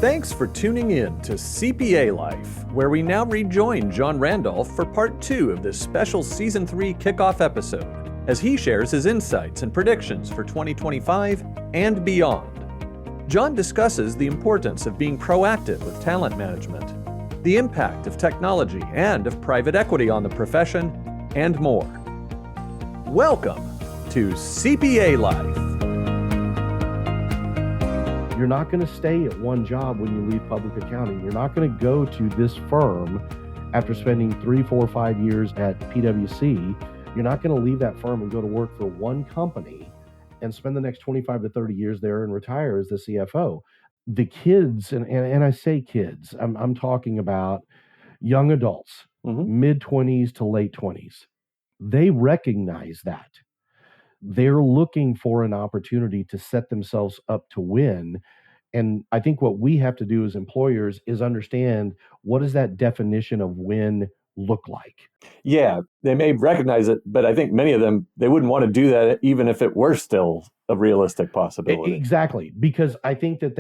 Thanks for tuning in to CPA Life, where we now rejoin John Randolph for part 2 of this special Season 3 kickoff episode, as he shares his insights and predictions for 2025 and beyond. John discusses the importance of being proactive with talent management, the impact of technology and of private equity on the profession, and more. Welcome to CPA Life. You're not going to stay at one job when you leave public accounting. You're not going to go to this firm after spending 3, 4, 5 years at PwC. You're not going to leave that firm and go to work for one company and spend the next 25 to 30 years there and retire as the CFO. The kids, and I say kids, I'm talking about young adults, mid-20s to late 20s. They recognize that. They're looking for an opportunity to set themselves up to win. And I think what we have to do as employers is understand, what does that definition of win look like? Yeah, they may recognize it, but I think many of them, they wouldn't want to do that even if it were still a realistic possibility. Exactly. Because I think that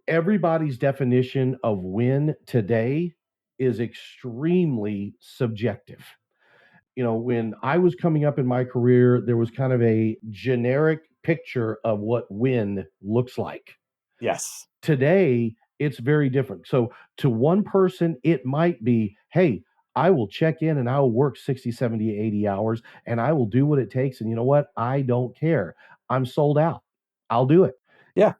everybody's definition of win today is extremely subjective. You know, when I was coming up in my career, there was kind of a generic picture of what win looks like. Yes. Today, it's very different. So to one person, it might be, hey, I will check in and I will work 60, 70, 80 hours and I will do what it takes. And you know what? I don't care. I'm sold out. I'll do it. Yeah.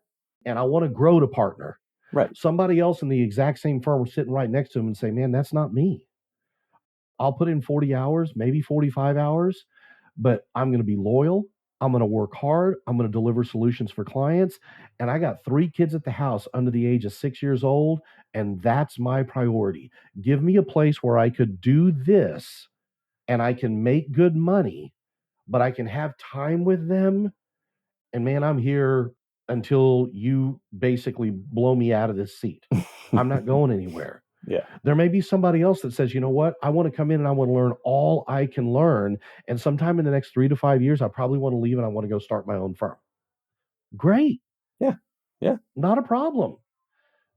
And I want to grow to partner. Right. Somebody else in the exact same firm sitting right next to him and say, man, that's not me. I'll put in 40 hours, maybe 45 hours, but I'm going to be loyal. I'm going to work hard. I'm going to deliver solutions for clients. And I got 3 kids at the house under the age of 6 years old. And that's my priority. Give me a place where I could do this and I can make good money, but I can have time with them. And man, I'm here until you basically blow me out of this seat. I'm not going anywhere. Yeah. There may be somebody else that says, you know what, I want to come in and I want to learn all I can learn. And sometime in the next 3 to 5 years, I probably want to leave and I want to go start my own firm. Great. Yeah. Yeah. Not a problem.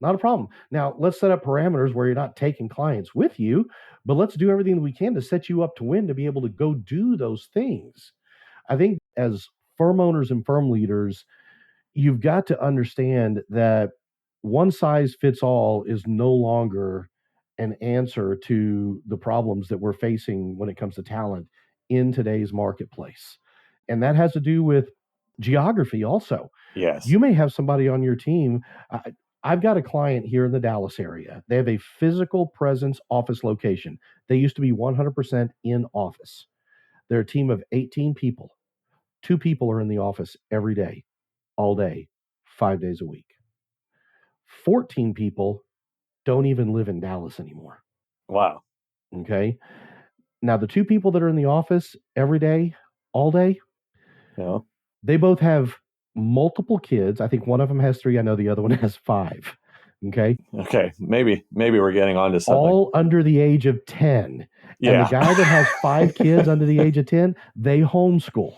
Not a problem. Now, let's set up parameters where you're not taking clients with you, but let's do everything that we can to set you up to win, to be able to go do those things. I think as firm owners and firm leaders, you've got to understand that one size fits all is no longer an answer to the problems that we're facing when it comes to talent in today's marketplace. And that has to do with geography also. Yes. You may have somebody on your team. I've got a client here in the Dallas area. They have a physical presence office location. They used to be 100% in office. They're a team of 18 people. 2 people are in the office every day, all day, 5 days a week. 14 people don't even live in Dallas anymore. Wow. Okay. Now, the 2 people that are in the office every day, all day, Yeah. they both have multiple kids. I think one of them has 3. I know the other one has 5. Okay. Okay. Maybe we're getting onto something. All under the age of 10. Yeah. And the guy that has 5 kids under the age of 10, they homeschool.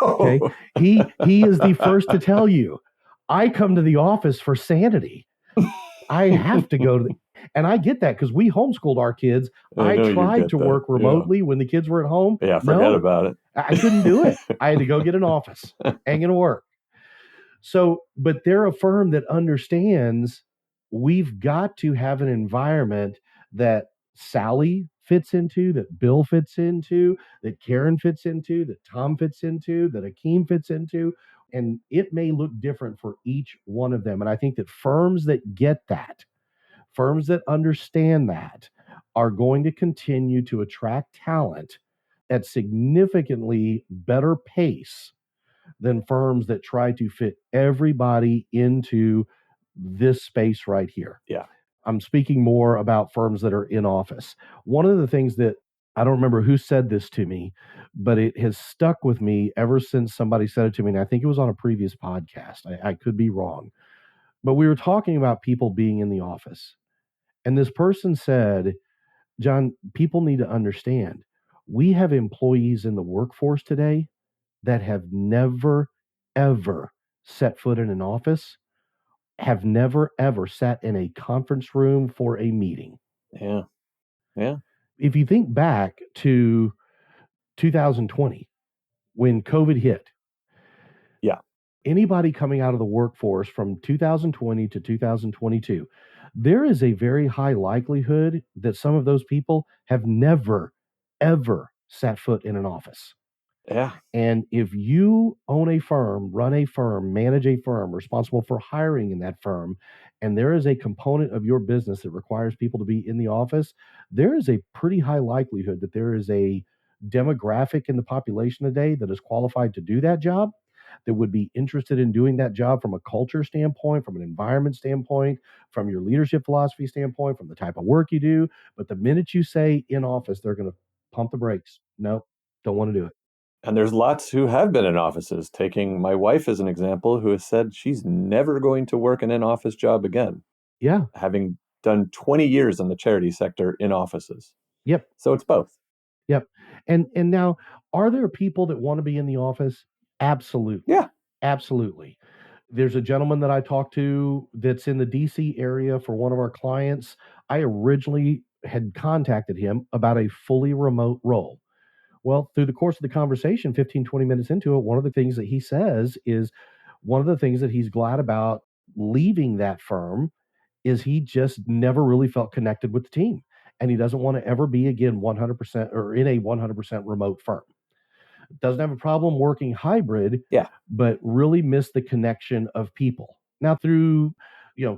Okay. He is the first to tell you, I come to the office for sanity. I have to go to and I get that because we homeschooled our kids. I tried to work remotely when the kids were at home. Yeah, forget about it. I couldn't do it. I had to go get an office. Ain't gonna work. So, but they're a firm that understands we've got to have an environment that Sally fits into, that Bill fits into, that Karen fits into, that Tom fits into, that Akeem fits into. And it may look different for each one of them. And I think that firms that get that, firms that understand that, are going to continue to attract talent at significantly better pace than firms that try to fit everybody into this space right here. Yeah. I'm speaking more about firms that are in office. One of the things that I don't remember who said this to me, but it has stuck with me ever since somebody said it to me. And I think it was on a previous podcast. I could be wrong, but we were talking about people being in the office. And this person said, John, people need to understand, we have employees in the workforce today that have never, ever set foot in an office, have never ever sat in a conference room for a meeting. Yeah. Yeah. If you think back to 2020 when COVID hit, Yeah. anybody coming out of the workforce from 2020 to 2022, there is a very high likelihood that some of those people have never, ever sat foot in an office. Yeah. And if you own a firm, run a firm, manage a firm, responsible for hiring in that firm, and there is a component of your business that requires people to be in the office, there is a pretty high likelihood that there is a demographic in the population today that is qualified to do that job, that would be interested in doing that job from a culture standpoint, from an environment standpoint, from your leadership philosophy standpoint, from the type of work you do. But the minute you say in office, they're going to pump the brakes. No, don't want to do it. And there's lots who have been in offices, taking my wife as an example, who has said she's never going to work in an office job again, Yeah. having done 20 years in the charity sector in offices. Yep. So it's both. Yep. And now, are there people that want to be in the office? Absolutely. Yeah. Absolutely. There's a gentleman that I talked to that's in the DC area for one of our clients. I originally had contacted him about a fully remote role. Well, through the course of the conversation, 15, 20 minutes into it, one of the things that he says is one of the things that he's glad about leaving that firm is he just never really felt connected with the team. And he doesn't want to ever be again 100% or in a 100% remote firm. Doesn't have a problem working hybrid, Yeah. but really miss the connection of people. Now, through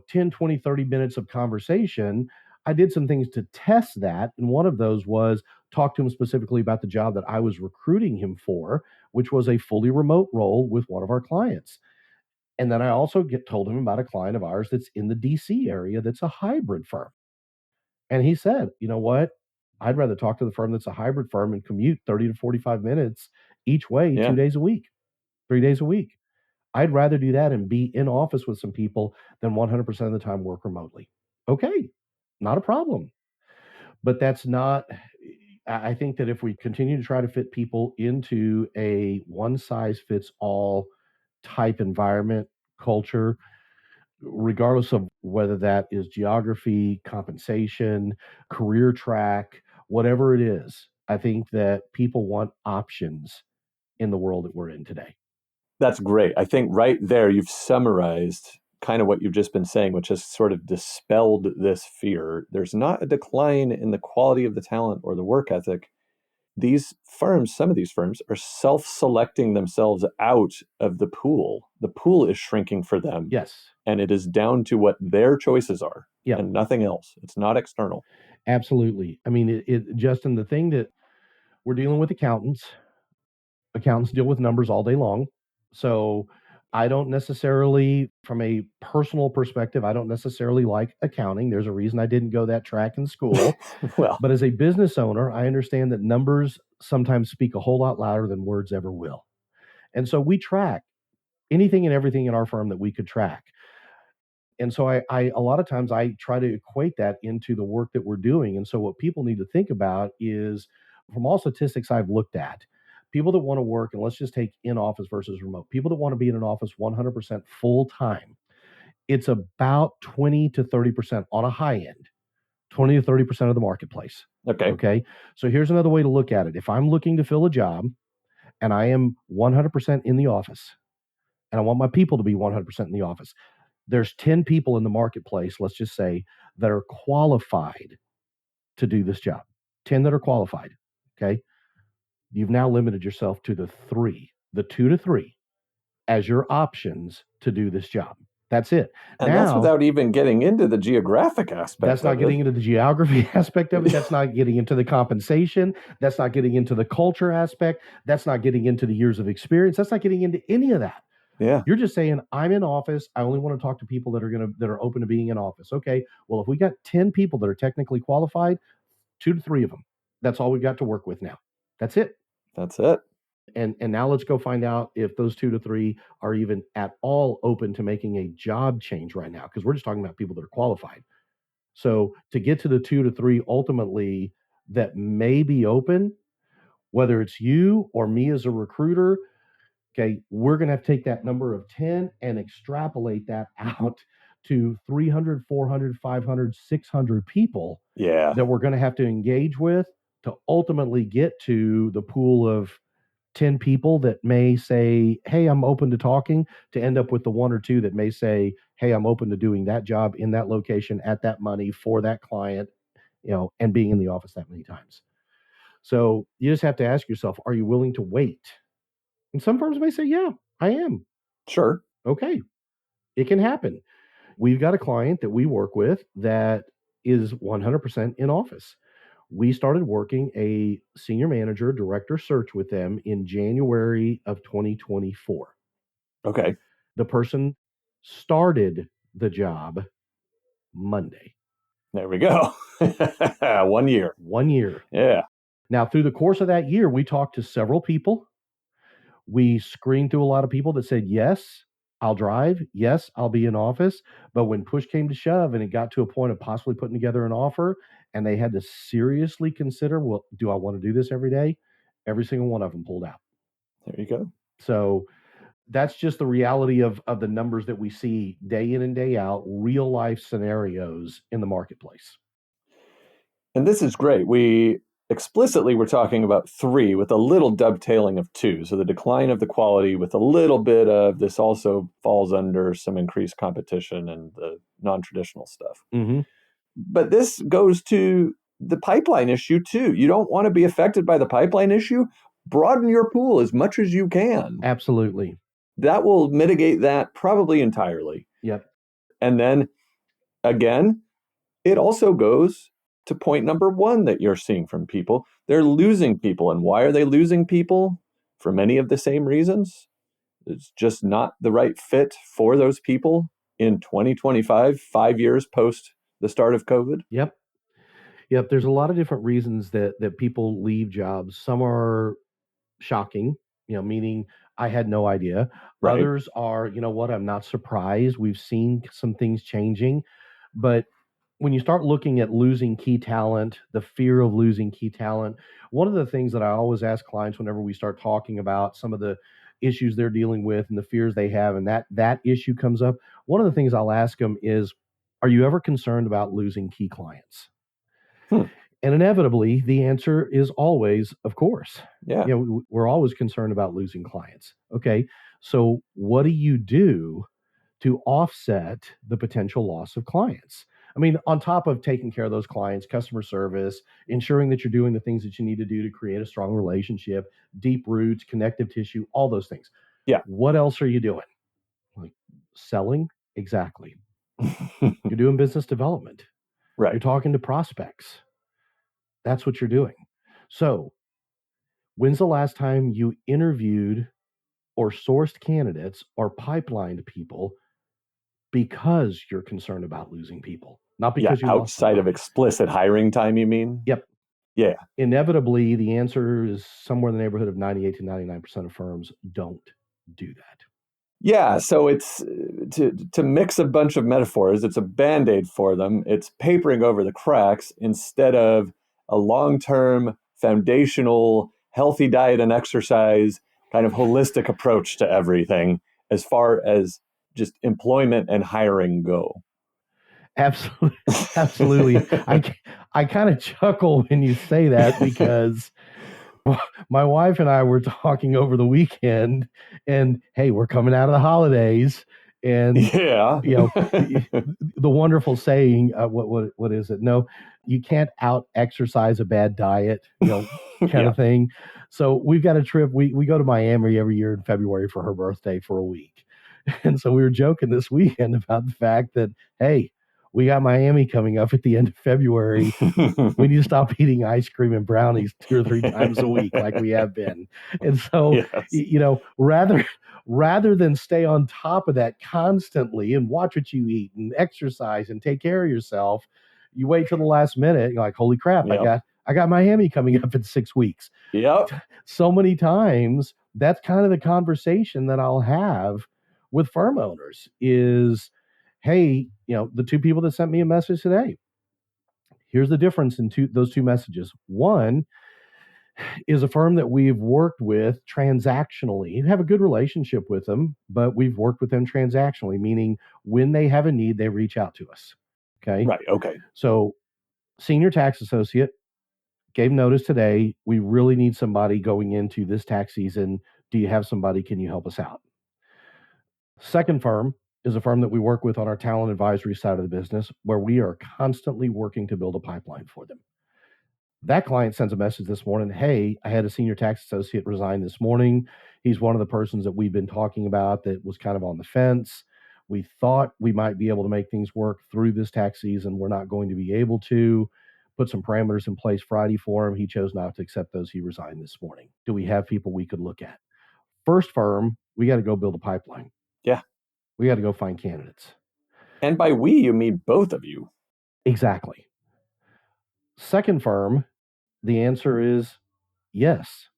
10, 20, 30 minutes of conversation, I did some things to test that. And one of those was talk to him specifically about the job that I was recruiting him for, which was a fully remote role with one of our clients. And then I also told him about a client of ours that's in the DC area that's a hybrid firm. And he said, you know what? I'd rather talk to the firm that's a hybrid firm and commute 30 to 45 minutes each way, Yeah. 2 days a week, 3 days a week. I'd rather do that and be in office with some people than 100% of the time work remotely. Okay, not a problem. But that's not, I think that if we continue to try to fit people into a one size fits all type environment, culture, regardless of whether that is geography, compensation, career track, whatever it is, I think that people want options in the world that we're in today. That's great. I think right there you've summarized kind of what you've just been saying, which has sort of dispelled this fear. There's not a decline in the quality of the talent or the work ethic. These firms, some of these firms, are self-selecting themselves out of the pool. The pool is shrinking for them. Yes. And it is down to what their choices are Yep. and nothing else. It's not external. Absolutely. I mean, Justin, the thing that we're dealing with accountants deal with numbers all day long. So I don't necessarily, from a personal perspective, I don't necessarily like accounting. There's a reason I didn't go that track in school. Well, But as a business owner, I understand that numbers sometimes speak a whole lot louder than words ever will. And so we track anything and everything in our firm that we could track. And so I a lot of times I try to equate that into the work that we're doing. And so what people need to think about is from all statistics I've looked at, people that want to work, and let's just take in office versus remote, people that want to be in an office 100% full time, it's about 20 to 30% on a high end, 20 to 30% of the marketplace. okay. Okay. So here's another way to look at it. If I'm looking to fill a job and I am 100% in the office and I want my people to be 100% in the office, there's 10 people in the marketplace, let's just say, that are qualified to do this job. 10 that are qualified. Okay. You've now limited yourself to the 2 to 3 as your options to do this job. That's it. And now, that's without even getting into the geographic aspect. That's not of getting it. into the geography aspect of it. That's not getting into the compensation. That's not getting into the culture aspect. That's not getting into the years of experience. That's not getting into any of that. Yeah. You're just saying, I'm in office. I only want to talk to people that are open to being in office. Okay. Well, if we got 10 people that are technically qualified, 2 to 3 of them. That's all we got to work with now. That's it. That's it. And now let's go find out if those 2 to 3 are even at all open to making a job change right now, because we're just talking about people that are qualified. So to get to the 2 to 3 ultimately that may be open, whether it's you or me as a recruiter, okay, we're going to have to take that number of 10 and extrapolate that out to 300, 400, 500, 600 people Yeah. that we're going to have to engage with to ultimately get to the pool of 10 people that may say, hey, I'm open to talking, to end up with the one or two that may say, hey, I'm open to doing that job in that location at that money for that client, and being in the office that many times. So you just have to ask yourself, are you willing to wait? And some firms may say, yeah, I am. Sure. Okay, it can happen. We've got a client that we work with that is 100% in office. We started working a senior manager director search with them in January of 2024. Okay. The person started the job Monday. There we go. 1 year. 1 year. Yeah. Now, through the course of that year, we talked to several people. We screened through a lot of people that said, yes, I'll drive. Yes, I'll be in office. But when push came to shove and it got to a point of possibly putting together an offer and they had to seriously consider, well, do I want to do this every day? Every single one of them pulled out. There you go. So that's just the reality of the numbers that we see day in and day out, real life scenarios in the marketplace. And this is great. We explicitly were talking about 3 with a little dovetailing of 2. So the decline of the quality with a little bit of this also falls under some increased competition and the non-traditional stuff. Mm-hmm. But this goes to the pipeline issue too. You don't want to be affected by the pipeline issue. Broaden your pool as much as you can. Absolutely. That will mitigate that probably entirely. Yep. And then again, it also goes to point number 1 that you're seeing from people. They're losing people. And why are they losing people? For many of the same reasons. It's just not the right fit for those people in 2025, 5 years post the start of COVID. Yep. There's a lot of different reasons that people leave jobs. Some are shocking, meaning I had no idea. Right. Others are, you know what, I'm not surprised. We've seen some things changing. But when you start looking at losing key talent, the fear of losing key talent, one of the things that I always ask clients whenever we start talking about some of the issues they're dealing with and the fears they have, and that issue comes up, one of the things I'll ask them is, are you ever concerned about losing key clients? And inevitably, the answer is always, of course. Yeah. We're always concerned about losing clients. Okay. So what do you do to offset the potential loss of clients? I mean, on top of taking care of those clients, customer service, ensuring that you're doing the things that you need to do to create a strong relationship, deep roots, connective tissue, all those things. Yeah. What else are you doing? Like selling? Exactly. You're doing business development. Right. You're talking to prospects. That's what you're doing. So, when's the last time you interviewed or sourced candidates or pipelined people because you're concerned about losing people, not because you lost outside of explicit hiring time, you mean? Yep. Yeah. Inevitably, the answer is somewhere in the neighborhood of 98 to 99% of firms don't do that. Yeah, so it's to mix a bunch of metaphors, it's a Band-Aid for them. It's papering over the cracks instead of a long-term, foundational, healthy diet and exercise, kind of holistic approach to everything as far as just employment and hiring go. Absolutely. Absolutely. I kind of chuckle when you say that because my wife and I were talking over the weekend, and hey, we're coming out of the holidays, and yeah, the wonderful saying, what is it? No, you can't out exercise a bad diet, kind of thing. So we've got a trip. We go to Miami every year in February for her birthday for a week, and so we were joking this weekend about the fact that, hey, we got Miami coming up at the end of February. We need to stop eating ice cream and brownies 2 or 3 times a week like we have been. And so, yes. rather than stay on top of that constantly and watch what you eat and exercise and take care of yourself, you wait till the last minute. You're like, holy crap, I got Miami coming up in 6 weeks. Yep. So many times that's kind of the conversation that I'll have with firm owners is, hey, the 2 people that sent me a message today, here's the difference in those 2 messages. One, is a firm that we've worked with transactionally. You have a good relationship with them, but we've worked with them transactionally, meaning when they have a need, they reach out to us. Okay. Right. Okay. So, senior tax associate gave notice today. We really need somebody going into this tax season. Do you have somebody? Can you help us out? Second firm is a firm that we work with on our talent advisory side of the business, where we are constantly working to build a pipeline for them. That client sends a message this morning. Hey, I had a senior tax associate resign this morning. He's one of the persons that we've been talking about that was kind of on the fence. We thought we might be able to make things work through this tax season. We're not going to be able to. Put some parameters in place Friday for him. He chose not to accept those. He resigned this morning. Do we have people we could look at? First firm, we got to go build a pipeline. Yeah. We got to go find candidates. And by we, you mean both of you. Exactly. Second firm, the answer is yes.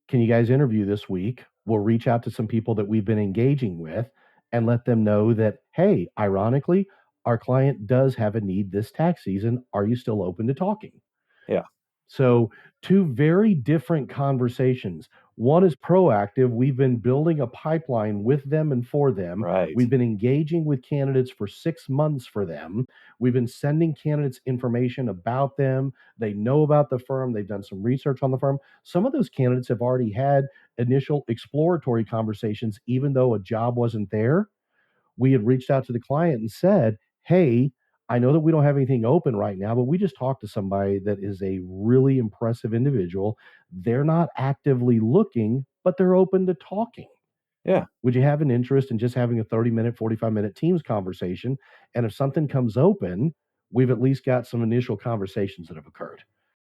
Can you guys interview this week? We'll reach out to some people that we've been engaging with and let them know that, hey, ironically, our client does have a need this tax season. Are you still open to talking? Yeah. So, two very different conversations. One is proactive. We've been building a pipeline with them and for them. Right. We've been engaging with candidates for 6 months for them. We've been sending candidates information about them. They know about the firm. They've done some research on the firm. Some of those candidates have already had initial exploratory conversations, even though a job wasn't there. We had reached out to the client and said, hey, I know that we don't have anything open right now, but we just talked to somebody that is a really impressive individual. They're not actively looking, but they're open to talking. Yeah. Would you have an interest in just having a 30-minute, 45-minute Teams conversation? And if something comes open, we've at least got some initial conversations that have occurred.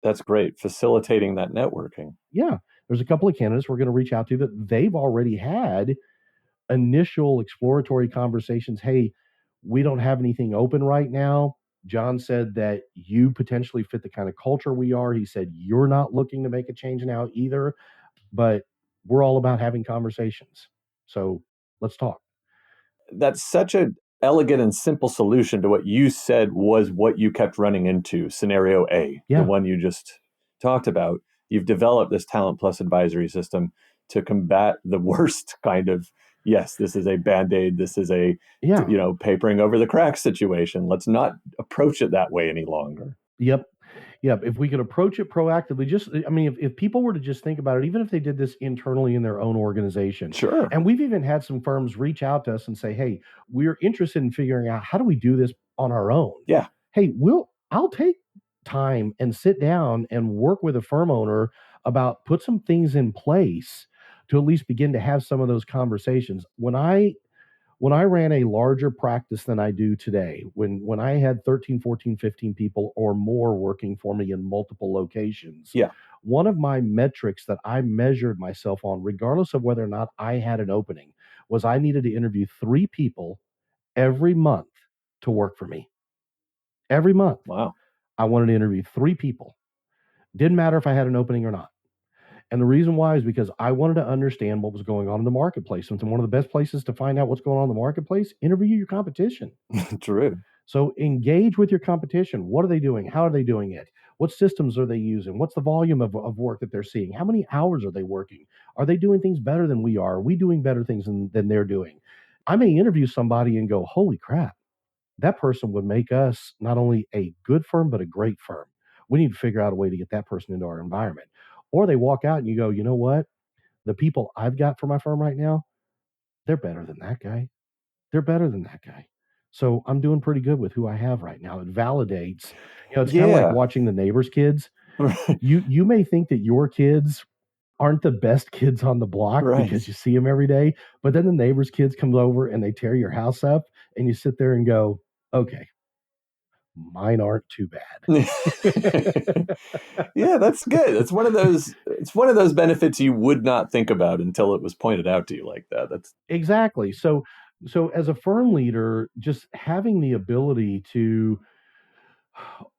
That's great. Facilitating that networking. Yeah. There's a couple of candidates we're going to reach out to that they've already had initial exploratory conversations. Hey, we don't have anything open right now. John said that you potentially fit the kind of culture we are. He said you're not looking to make a change now either, but we're all about having conversations. So let's talk. That's such an elegant and simple solution to what you said was what you kept running into, scenario A, Yeah. the one you just talked about. You've developed this Talent Plus advisory system to combat the worst kind of, yes, this is a Band-Aid, this is a, Yeah. papering over the cracks situation. Let's not approach it that way any longer. Yep. If we could approach it proactively, if people were to just think about it, even if they did this internally in their own organization. Sure. And we've even had some firms reach out to us and say, hey, we're interested in figuring out how do we do this on our own? Yeah. Hey, I'll take time and sit down and work with a firm owner about put some things in place to at least begin to have some of those conversations. When I ran a larger practice than I do today, when I had 13, 14, 15 people or more working for me in multiple locations, Yeah. one of my metrics that I measured myself on, regardless of whether or not I had an opening, was I needed to interview 3 people every month to work for me. Every month. Wow. I wanted to interview 3 people. Didn't matter if I had an opening or not. And the reason why is because I wanted to understand what was going on in the marketplace. And one of the best places to find out what's going on in the marketplace, interview your competition. True. So engage with your competition. What are they doing? How are they doing it? What systems are they using? What's the volume of work that they're seeing? How many hours are they working? Are they doing things better than we are? Are we doing better things than they're doing? I may interview somebody and go, holy crap, that person would make us not only a good firm, but a great firm. We need to figure out a way to get that person into our environment. Or they walk out and you go, you know what? The people I've got for my firm right now, they're better than that guy. They're better than that guy. So I'm doing pretty good with who I have right now. It validates, it's kind of like watching the neighbor's kids. You may think that your kids aren't the best kids on the block because you see them every day, but then the neighbor's kids comes over and they tear your house up and you sit there and go, okay, mine aren't too bad. Yeah, that's good. It's one of those benefits you would not think about until it was pointed out to you like that. That's exactly. So as a firm leader, just having the ability to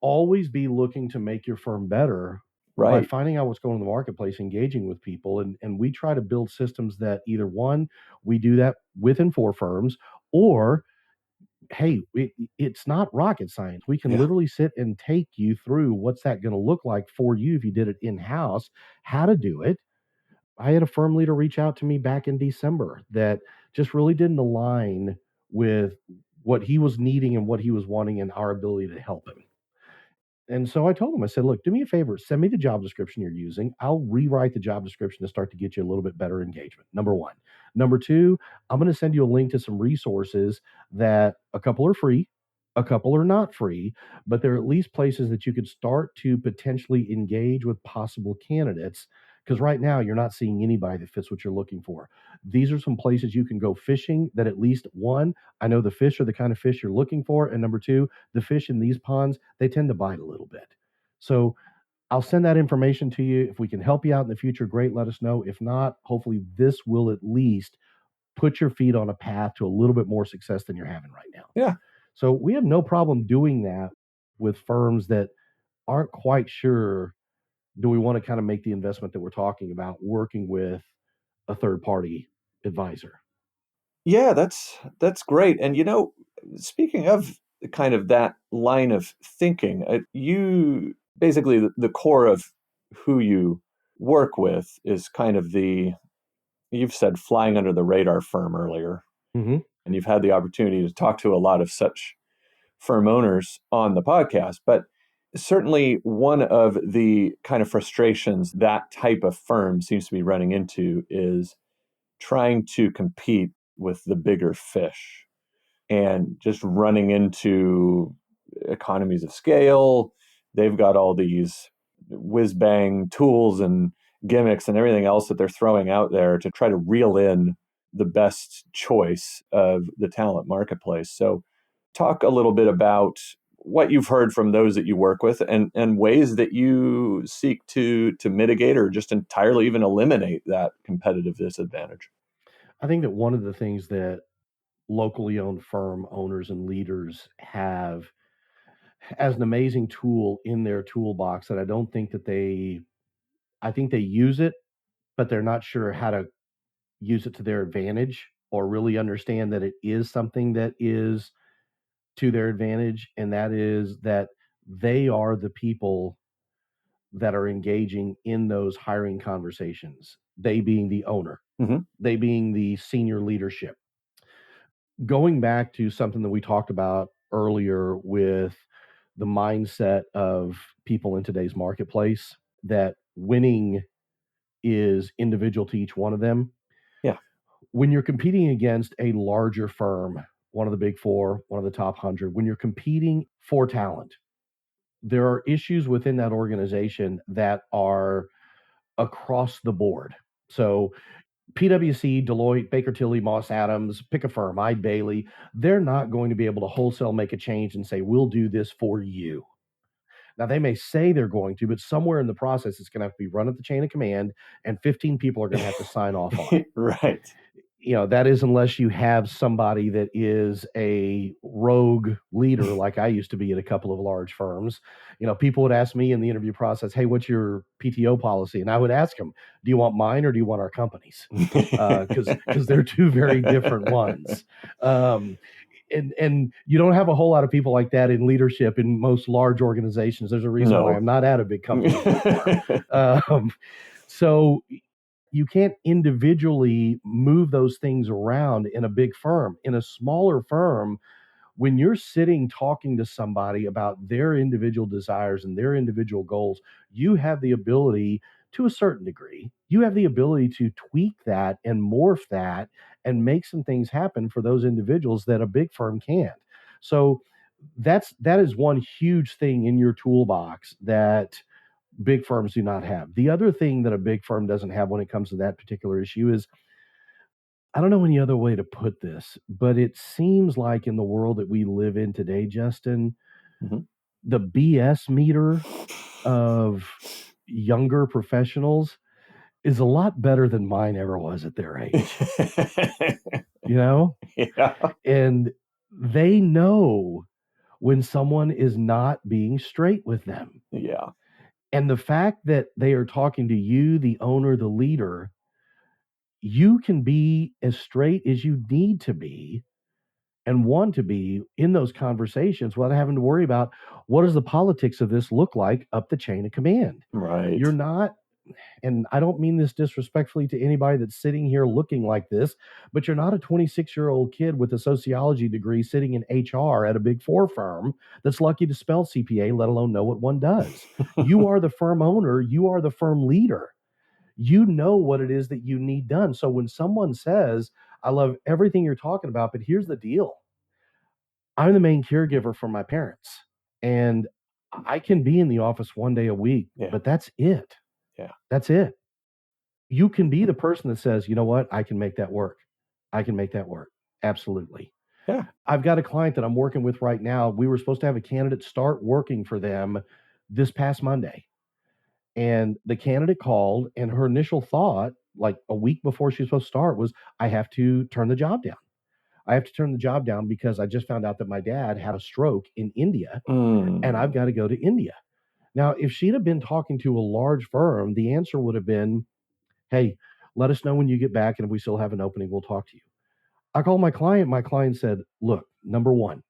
always be looking to make your firm better by finding out what's going on in the marketplace, engaging with people, and we try to build systems that either one, we do that with and for firms, or hey, it's not rocket science. We can Yeah. literally sit and take you through what's that going to look like for you if you did it in house, how to do it. I had a firm leader reach out to me back in December that just really didn't align with what he was needing and what he was wanting and our ability to help him. And so I told him, I said, look, do me a favor, send me the job description you're using. I'll rewrite the job description to start to get you a little bit better engagement. Number one. Number two, I'm going to send you a link to some resources that a couple are free, a couple are not free, but they're at least places that you could start to potentially engage with possible candidates. Because right now you're not seeing anybody that fits what you're looking for. These are some places you can go fishing that, at least one, I know the fish are the kind of fish you're looking for. And number two, the fish in these ponds, they tend to bite a little bit. So I'll send that information to you. If we can help you out in the future, great, let us know. If not, hopefully this will at least put your feet on a path to a little bit more success than you're having right now. Yeah. So we have no problem doing that with firms that aren't quite sure, do we want to kind of make the investment that we're talking about working with a third party advisor? Yeah, that's great. And speaking of kind of that line of thinking, you basically the core of who you work with is kind of you've said flying under the radar firm earlier, Mm-hmm. and you've had the opportunity to talk to a lot of such firm owners on the podcast. But certainly one of the kind of frustrations that type of firm seems to be running into is trying to compete with the bigger fish and just running into economies of scale. They've got all these whiz bang tools and gimmicks and everything else that they're throwing out there to try to reel in the best choice of the talent marketplace. So, talk a little bit about what you've heard from those that you work with, and ways that you seek to mitigate or just entirely even eliminate that competitive disadvantage. I think that one of the things that locally owned firm owners and leaders have as an amazing tool in their toolbox that I don't think that I think they use it, but they're not sure how to use it to their advantage or really understand that it is something that is to their advantage. And that is that they are the people that are engaging in those hiring conversations, they being the owner, Mm-hmm. they being the senior leadership. Going back to something that we talked about earlier with the mindset of people in today's marketplace, that winning is individual to each one of them. Yeah. When you're competing against a larger firm, one of the big four, one of the top 100, when you're competing for talent, there are issues within that organization that are across the board. So PwC, Deloitte, Baker Tilly, Moss Adams, pick a firm, Eide Bailey, they're not going to be able to wholesale make a change and say, we'll do this for you. Now, they may say they're going to, but somewhere in the process, it's going to have to be run at the chain of command, and 15 people are going to have to sign off on it. Right. That is unless you have somebody that is a rogue leader, like I used to be at a couple of large firms. People would ask me in the interview process, hey, what's your PTO policy? And I would ask them, do you want mine or do you want our company's? Because they're two very different ones. And you don't have a whole lot of people like that in leadership in most large organizations. There's a reason why No. I'm not at a big company anymore. So you can't individually move those things around in a big firm. In a smaller firm, when you're sitting talking to somebody about their individual desires and their individual goals, you have the ability, to a certain degree, you have the ability to tweak that and morph that and make some things happen for those individuals that a big firm can't. So that is one huge thing in your toolbox that big firms do not have. The other thing that a big firm doesn't have when it comes to that particular issue is, I don't know any other way to put this, but it seems like in the world that we live in today, Justin, Mhm. the BS meter of younger professionals is a lot better than mine ever was at their age, Yeah. and they know when someone is not being straight with them. Yeah. And the fact that they are talking to you, the owner, the leader, you can be as straight as you need to be and want to be in those conversations without having to worry about what does the politics of this look like up the chain of command. Right. You're not, and I don't mean this disrespectfully to anybody that's sitting here looking like this, but you're not a 26-year-old kid with a sociology degree sitting in HR at a big four firm that's lucky to spell CPA, let alone know what one does. You are the firm owner, you are the firm leader. You know what it is that you need done. So when someone says, I love everything you're talking about, but here's the deal, I'm the main caregiver for my parents, and I can be in the office one day a week, Yeah. but that's it. Yeah. That's it. You can be the person that says, you know what, I can make that work. I can make that work. Absolutely. Yeah. I've got a client that I'm working with right now. We were supposed to have a candidate start working for them this past Monday. And the candidate called, and her initial thought, like a week before she was supposed to start, was, I have to turn the job down. I have to turn the job down because I just found out that my dad had a stroke in India and I've got to go to India. Now, if she'd have been talking to a large firm, the answer would have been, hey, let us know when you get back. And if we still have an opening, we'll talk to you. I called my client. My client said, look, number one,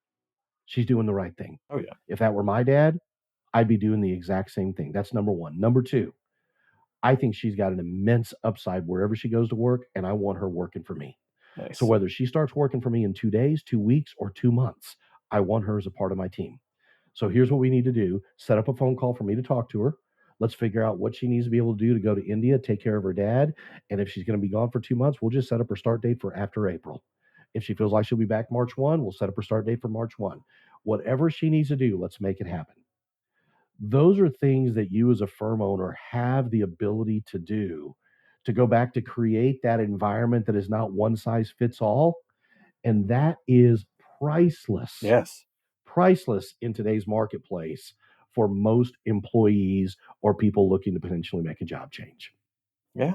she's doing the right thing. Oh, yeah. If that were my dad, I'd be doing the exact same thing. That's number one. Number two, I think she's got an immense upside wherever she goes to work, and I want her working for me. Nice. So whether she starts working for me in 2 days, 2 weeks, or 2 months, I want her as a part of my team. So here's what we need to do: set up a phone call for me to talk to her. Let's figure out what she needs to be able to do to go to India, take care of her dad. And if she's going to be gone for 2 months, we'll just set up her start date for after April. If she feels like she'll be back March 1, we'll set up her start date for March 1. Whatever she needs to do, let's make it happen. Those are things that you as a firm owner have the ability to do, to go back to create that environment that is not one size fits all. And that is priceless. Yes. Priceless in today's marketplace for most employees or people looking to potentially make a job change. Yeah.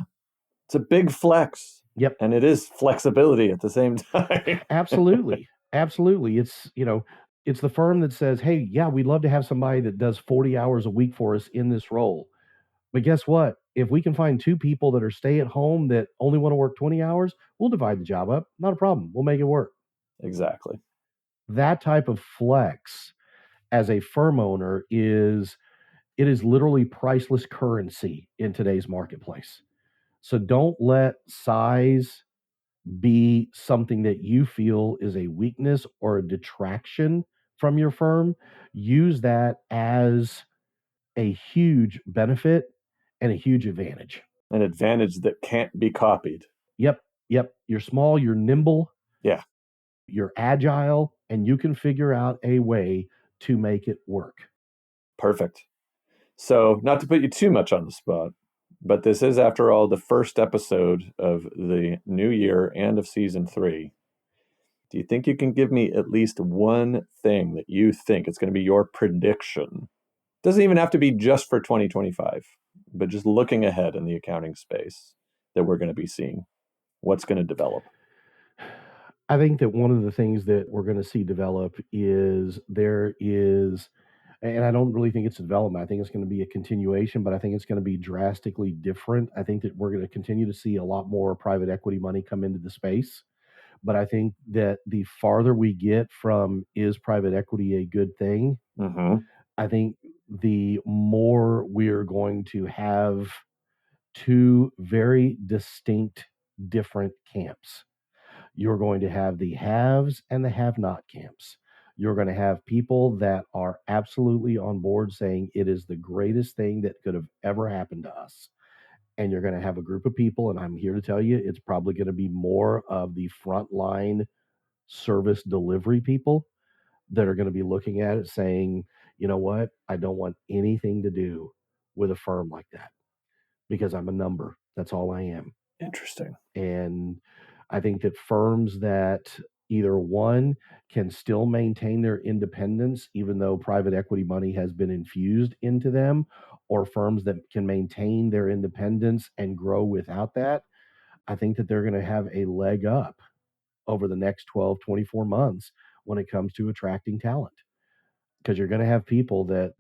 It's a big flex. Yep. And it is flexibility at the same time. Absolutely. Absolutely. It's, it's the firm that says, hey, yeah, we'd love to have somebody that does 40 hours a week for us in this role. But guess what? If we can find 2 people that are stay at home that only want to work 20 hours, we'll divide the job up. Not a problem. We'll make it work. Exactly. That type of flex as a firm owner is literally priceless currency in today's marketplace. So don't let size be something that you feel is a weakness or a detraction from your firm. Use that as a huge benefit and a huge advantage. An advantage that can't be copied. Yep. You're small, you're nimble. Yeah. You're agile, and you can figure out a way to make it work. Perfect. So, not to put you too much on the spot, but this is, after all, the first episode of the new year and of season 3. Do you think you can give me at least one thing that you think it's going to be your prediction? Doesn't even have to be just for 2025, but just looking ahead in the accounting space that we're going to be seeing. What's going to develop? I think that one of the things that we're going to see develop is and I don't really think it's a development. I think it's going to be a continuation, but I think it's going to be drastically different. I think that we're going to continue to see a lot more private equity money come into the space. But I think that the farther we get from, is private equity a good thing? Mm-hmm. I think the more we're going to have 2 very distinct, different camps. You're going to have the haves and the have not camps. You're going to have people that are absolutely on board saying it is the greatest thing that could have ever happened to us. And you're going to have a group of people, and I'm here to tell you, it's probably going to be more of the frontline service delivery people that are going to be looking at it saying, you know what, I don't want anything to do with a firm like that because I'm a number. That's all I am. Interesting. And I think that firms that either one can still maintain their independence, even though private equity money has been infused into them, or firms that can maintain their independence and grow without that, I think that they're going to have a leg up over the next 12, 24 months when it comes to attracting talent. Because you're going to have people that,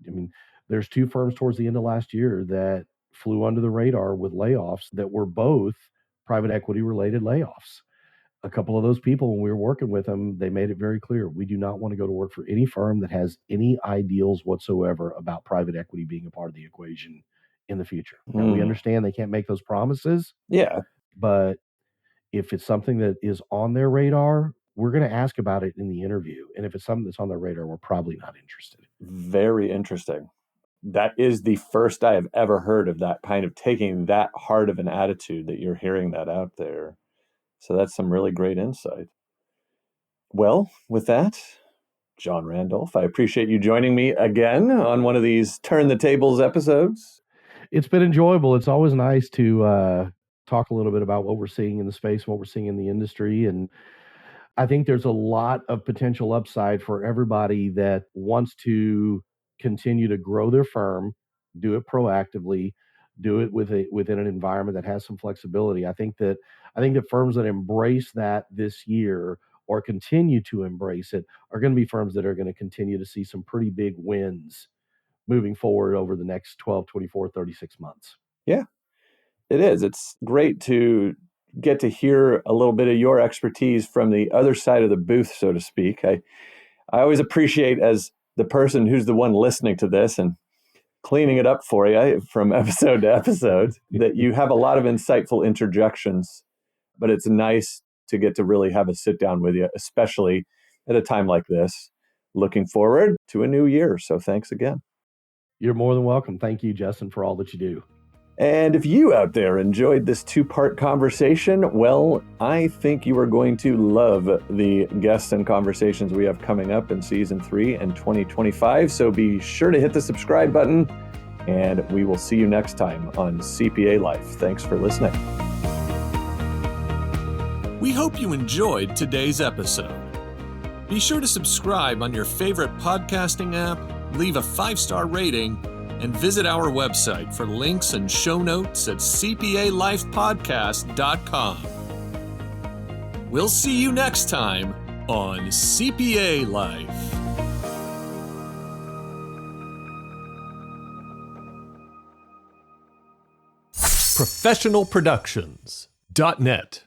there's 2 firms towards the end of last year that flew under the radar with layoffs that were both private equity related layoffs. a couple of those people, when we were working with them, they made it very clear we do not want to go to work for any firm that has any ideals whatsoever about private equity being a part of the equation in the future. Now, we understand they can't make those promises. Yeah. But if it's something that is on their radar, we're going to ask about it in the interview. And if it's something that's on their radar, we're probably not interested. Very interesting. That is the first I have ever heard of that kind of taking that hard of an attitude, that you're hearing that out there. So that's some really great insight. Well, with that, John Randolph, I appreciate you joining me again on one of these Turn the Tables episodes. It's been enjoyable. It's always nice to talk a little bit about what we're seeing in the space, what we're seeing in the industry. And I think there's a lot of potential upside for everybody that wants to continue to grow their firm, do it proactively, do it within an environment that has some flexibility. I think that firms that embrace that this year or continue to embrace it are going to be firms that are going to continue to see some pretty big wins moving forward over the next 12, 24, 36 months. Yeah, it is. It's great to get to hear a little bit of your expertise from the other side of the booth, so to speak. I always appreciate, as the person who's the one listening to this and cleaning it up for you from episode to episode, that you have a lot of insightful interjections, but it's nice to get to really have a sit down with you, especially at a time like this. Looking forward to a new year. So thanks again. You're more than welcome. Thank you, Justin, for all that you do. And if you out there enjoyed this two-part conversation, well, I think you are going to love the guests and conversations we have coming up in Season 3 and 2025. So be sure to hit the subscribe button, and we will see you next time on CPA Life. Thanks for listening. We hope you enjoyed today's episode. Be sure to subscribe on your favorite podcasting app, leave a 5-star rating, and visit our website for links and show notes at cpalifepodcast.com. We'll see you next time on CPA Life. ProfessionalProductions.net